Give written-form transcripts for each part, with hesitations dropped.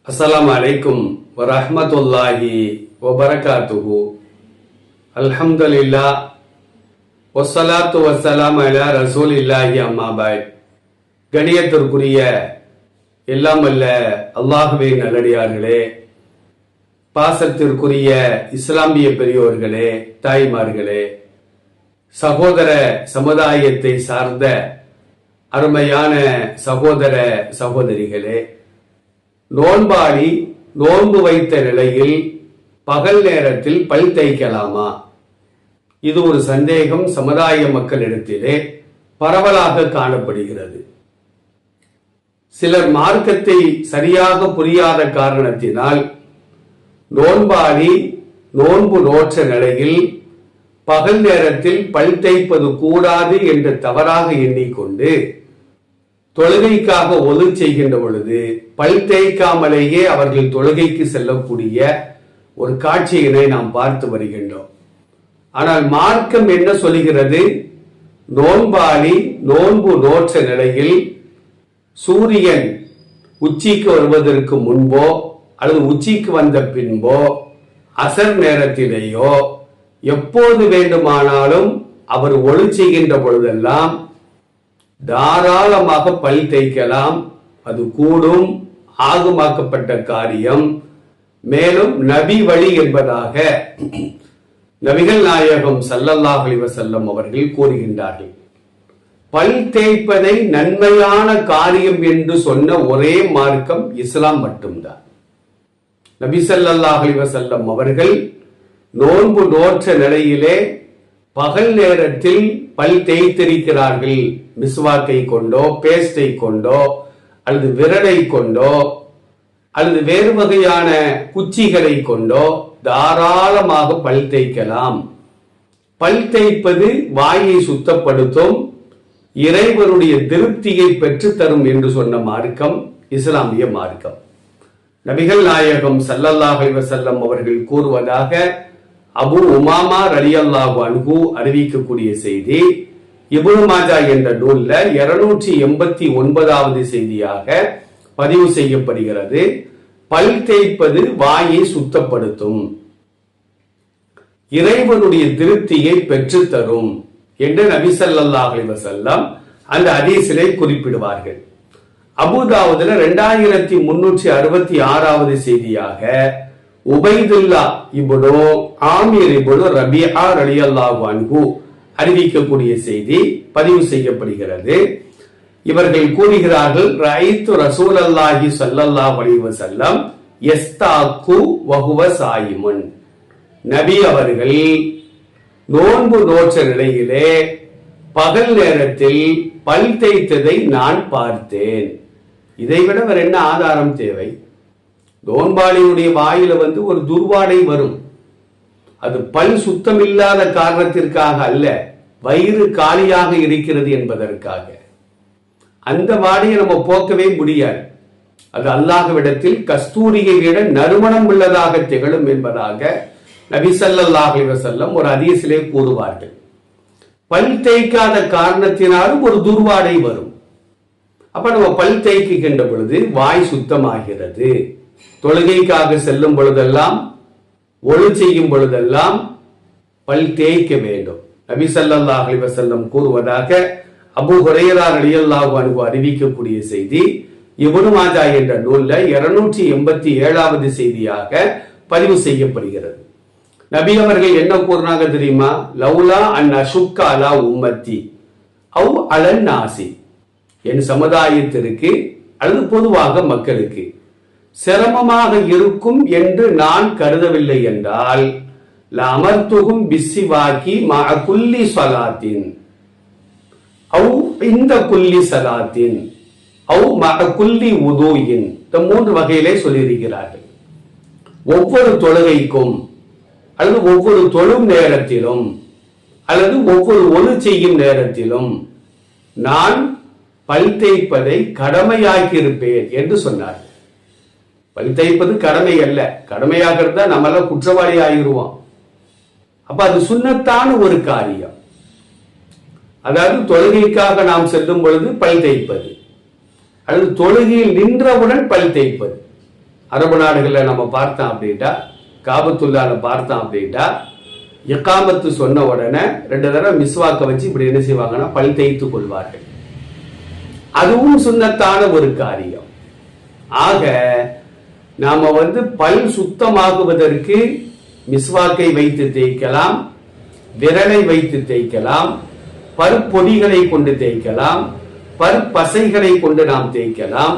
அஸ்ஸலாமு அலைக்கும் வரஹ்மத்துல்லாஹி வபரகாத்துஹு. அல்ஹம்துலில்லாஹ் வஸ்ஸலாத்து வஸ்ஸலாமு அலா ரசூலில்லாஹி அம்மா பஅத். கணியத்திற்குரிய எல்லாம் வல்ல அல்லாஹ்வின் நல்லடியார்களே, பாசத்திற்குரிய இஸ்லாமிய பெரியோர்களே, தாய்மார்களே, சகோதர சமுதாயத்தை சார்ந்த அருமையான சகோதர சகோதரிகளே, நோன்பாளி நோன்பு வைத்த நிலையில் பகல் நேரத்தில் பல் தேய்க்கலாமா? இது ஒரு சந்தேகம் சமுதாய மக்களிடத்திலே பரவலாக காணப்படுகிறது. சிலர் மார்க்கத்தை சரியாக புரியாத காரணத்தினால் நோன்பாளி நோன்பு நோற்ற நிலையில் பகல் நேரத்தில் பல் தேய்ப்பது கூடாது என்று தவறாக எண்ணிக்கொண்டு தொழுகைக்காக ஒது செய்கின்ற பொழுது பல் தேய்க்காமலேயே அவர்கள் தொழுகைக்கு செல்லக்கூடிய ஒரு காட்சியினை நாம் பார்த்து வருகின்றோம். ஆனால் மார்க்கம் என்ன சொல்கிறது? நோன்பாளி நோன்பு நோற்ற நிலையில் சூரியன் உச்சிக்கு வருவதற்கு முன்போ அல்லது உச்சிக்கு வந்த பின்போ அசர் நேரத்திலேயோ எப்போது வேண்டுமானாலும் அவர் ஒளி செய்கின்ற பொழுதெல்லாம் தாராளமாக பல் தேய்க்கலாம். அது கூடும், ஆகுமாக்கப்பட்ட காரியம். மேலும் நபி வழி என்பதாக நபிகள் நாயகம் ஸல்லல்லாஹு அலைஹி வஸல்லம் அவர்கள் கூறுகின்றார்கள். பல் தேய்ப்பதை நன்மையான காரியம் என்று சொன்ன ஒரே மார்க்கம் இஸ்லாம் மட்டும்தான். நபி ஸல்லல்லாஹு அலைஹி வஸல்லம் அவர்கள் நோன்பு நோற்ற நிலையிலே பகல் நேரத்தில் பல் தேய்த்திருக்கிறார்கள். மிஸ்வாக்கை கொண்டோ, பேஸ்டை கொண்டோ, அல்லது விரலை கொண்டோ, அல்லது வேறு வகையான குச்சிகளை கொண்டோ தாராளமாக பல் தேய்க்கலாம். பல் தேய்ப்பது வாயை சுத்தப்படுத்தும், இறைவனுடைய திருப்தியை பெற்றுத்தரும் என்று சொன்ன மார்க்கம் இஸ்லாமிய மார்க்கம். நபிகள் நாயகம் ஸல்லல்லாஹு அலைஹி வஸல்லம் அவர்கள் கூறுவதாக அபு உமாமா ரலியல்லாஹு அன்ஹு அறிவிக்கக்கூடிய செய்தி இப்னு மாஜா என்ற நூல்ல 289வது செய்தியாக பதிவு செய்யப்படுகிறது. பல் தேய்ப்பது வாயை சுத்தப்படுத்தும், இறைவனுடைய திருப்தியை பெற்றுத்தரும் என்று நபி ஸல்லல்லாஹு அலைஹி வஸல்லம் அந்த ஹதீஸிலே குறிப்பிடுவார்கள். அபூதாவுதுல 2366வது செய்தியாக உபைதுல்லா இப்னு ஆமிர் இப்னு ரபிஆ ரலியல்லாஹு அன்ஹு அறிவிக்கக்கூடிய செய்தி பதிவு செய்யப்படுகிறது. இவர்கள் கூறுகிறார்கள், ரஐத்து ரசூலல்லாஹி ஸல்லல்லாஹு அலைஹி வஸல்லம் யஸ்தாக்கு வஹுவ சாயிமுன். நபி அவர்கள் நோன்பு நோற்ற நிலையிலே பகல் நேரத்தில் பல் தேய்த்ததை நான் பார்த்தேன். இதைவிட வேற என்ன ஆதாரம் தேவை? நோன்பாளியுடைய வாயில ஒரு துர்வாடை வரும். அது பல் சுத்தம் இல்லாத காரணத்திற்காக அல்ல, வயிறு காலியாக இருக்கிறது என்பதற்காக. அந்த வாடையை நம்ம போக்கவே முடியாது. அது அல்லாஹ்விடத்தில் கஸ்தூரியை விட நறுமணம் உள்ளதாக திகழும் என்பதாக நபி ஸல்லல்லாஹு அலைஹி வஸல்லம் ஒரு ஹதீஸிலே கூறுவார்கள். பல் தேய்க்காத காரணத்தினாலும் ஒரு துர்வாடை வரும். அப்ப நம்ம பல் தேய்க்கின்ற பொழுது வாய் சுத்தமாகிறது. தொழுகைக்காக செல்லும் பொழுதெல்லாம், ஒழு செய்யும் பொழுதெல்லாம் பல் தேய்க்க வேண்டும். நபி ஸல்லல்லாஹு அலைஹி வஸல்லம் கூறுவதாக அபூ ஹுரைரா ரலியல்லாஹு அன்ஹு அறிவிக்கக்கூடிய செய்தி இப்னு மாஜா என்ற நூல்ல 287வது செய்தியாக பதிவு செய்யப்படுகிறது. நபி அவர்கள் என்ன கூறினாங்க தெரியுமா? லௌலா அன் அஷுக்க அலா உம்மத்தி அவ் அலன் நாசி, என் சமுதாயத்திற்கு அல்லது பொதுவாக மக்களுக்கு சிரமமாக இருக்கும் என்று நான் கருதவில்லை என்றால் லஅமர்துஹும் பிஸ்ஸிவாகி மஅ குல்லி ஸலாத்தின் அவ் இந்த குல்லி ஸலாத்தின் அவ் மஅ குல்லி வுதுஇன். இந்த மூன்று வகையிலே சொல்லியிருக்கிறார்கள். ஒவ்வொரு தொழுகைக்கும் அல்லது ஒவ்வொரு தொழும் நேரத்திலும் அல்லது ஒவ்வொரு ஒழு செய்யும் நேரத்திலும் நான் பல் தேய்ப்பதை கடமையாக்கி இருப்பேன் என்று சொன்னார். பல் தேய்ப்பது கடமை அல்ல. கடமையாக இருந்தா நம்மள குற்றவாளி ஆகிருவோம். அப்ப அது சுன்னத்தான ஒரு காரியம். அதாவது தொழுகைக்காக நாம் செல்லும் பொழுது பல் தேய்ப்பது, அல்லது தொழுகையில் நின்றவுடன் பல் தேய்ப்பது, அரபு நாடுகளில் நம்ம பார்த்தோம் அப்படின்ட்டா, காபத்துல்லால பார்த்தோம் அப்படின்ட்டா, இக்காமத்து சொன்ன உடனே 2 தடவை மிஸ்வாக்க வச்சு இப்படி என்ன செய்வாங்கன்னா பல் தேய்த்து கொள்வார்கள். அதுவும் சுன்னத்தான ஒரு காரியம். ஆக நாம பல் சுத்தமாகுவதற்கு மிஸ்வாக்கை வைத்து தேய்க்கலாம், விரலை வைத்து தேய்க்கலாம், பற்பொடிகளை கொண்டு தேய்க்கலாம், பற்பசைகளை கொண்டு நாம் தேய்க்கலாம்,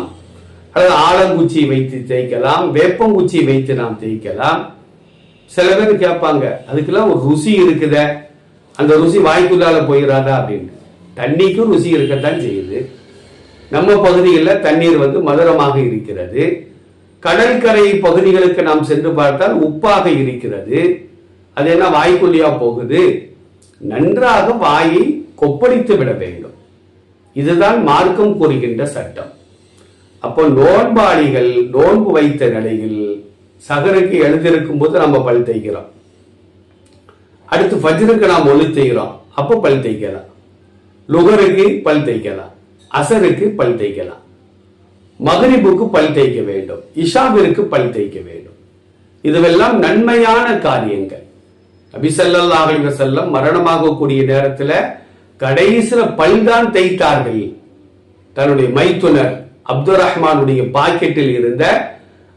அல்லது ஆலங்குச்சி வைத்து தேய்க்கலாம், வேப்பங்குச்சி வைத்து நாம் தேய்க்கலாம். சில பேர் கேட்பாங்க, அதுக்கெல்லாம் ஒரு ருசி இருக்குத, அந்த ருசி வாய்க்குள்ளால போயிடாதா அப்படின்னு. தண்ணிக்கும் ருசி இருக்கத்தான் செய்யுது. நம்ம பகுதியில் தண்ணீர் மதுரமாக இருக்கிறது. கடற்கரை பகுதிகளுக்கு நாம் சென்று பார்த்தால் உப்பாக இருக்கிறது. அது என்ன வாய்க்குள்ளியா போகுது? நன்றாக வாயை கொப்பளித்து விட வேண்டும். இதுதான் மார்க்கம் கூறுகின்ற சட்டம். அப்போ நோன்பாளிகள் நோன்பு வைத்த நிலையில் சகருக்கு எழுதிருக்கும் போது நம்ம பல் தேய்க்கிறோம், அடுத்து ஃபஜ்ருக்கு நாம் ஒளி தேய்கிறோம், அப்போ பல் தேய்க்கலாம். லுகருக்கு பல் தேய்க்கலாம், அசருக்கு பல் தேய்க்கலாம், மகரிபுக்கு பல் தேய்க்க வேண்டும், இஷாவிற்கு பல் தேய்க்க வேண்டும். இதுவெல்லாம் நன்மையான காரியங்கள். நபி ஸல்லல்லாஹு அலைஹி வஸல்லம் மரணமாகக்கூடிய நேரத்தில் கடைசில பல் தான் தேய்த்தார்கள். தன்னுடைய மைத்துனர் அப்துல் ரஹ்மானுடைய பாக்கெட்டில் இருந்த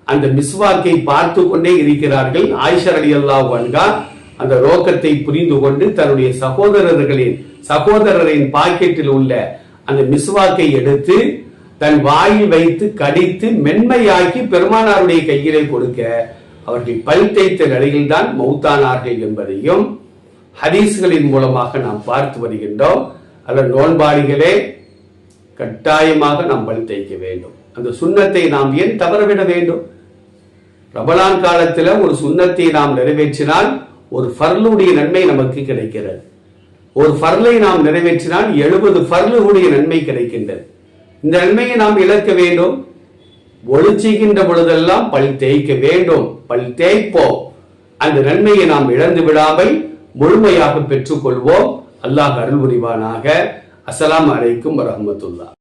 அந்த மிஸ்வாக்கை பார்த்து கொண்டே இருக்கிறார்கள். ஆயிஷா ரலியல்லாஹு அன்ஹா அந்த ரோக்கத்தை புரிந்து கொண்டு தன்னுடைய சகோதரரின் பாக்கெட்டில் உள்ள அந்த மிஸ்வாக்கை எடுத்து தன் வாயில் வைத்து கடித்து மென்மையாக்கி பெருமானாருடைய கையிலே கொடுக்க அவர்கள் பல் தேய்த்த நிலையில் தான் மௌத்தானார்கள் என்பதையும் ஹதீஸ்களின் மூலமாக நாம் பார்த்து வருகின்றோம். அதில் நோன்பாளிகளே கட்டாயமாக நாம் பல் தேய்க்க வேண்டும். அந்த சுண்ணத்தை நாம் ஏன் தவறவிட வேண்டும்? ரமலான் காலத்தில் ஒரு சுண்ணத்தை நாம் நிறைவேற்றினால் ஒரு ஃபர்லுடைய நன்மை நமக்கு கிடைக்கிறது. ஒரு ஃபர்லை நாம் நிறைவேற்றினால் 70 ஃபர்லுடைய நன்மை கிடைக்கின்றது. இந்த நன்மையை நாம் இழக்க வேண்டும். ஒளி செய்கின்ற பொழுதெல்லாம் பல் தேய்க்க வேண்டும், பல் தேய்ப்போம். அந்த நன்மையை நாம் இழந்து விடாமல் முழுமையாக பெற்றுக் கொள்வோம். அல்லாஹ் அருள் புரிவானாக. அஸ்ஸலாமு அலைக்கும் வரஹ்மத்துல்லாஹ்.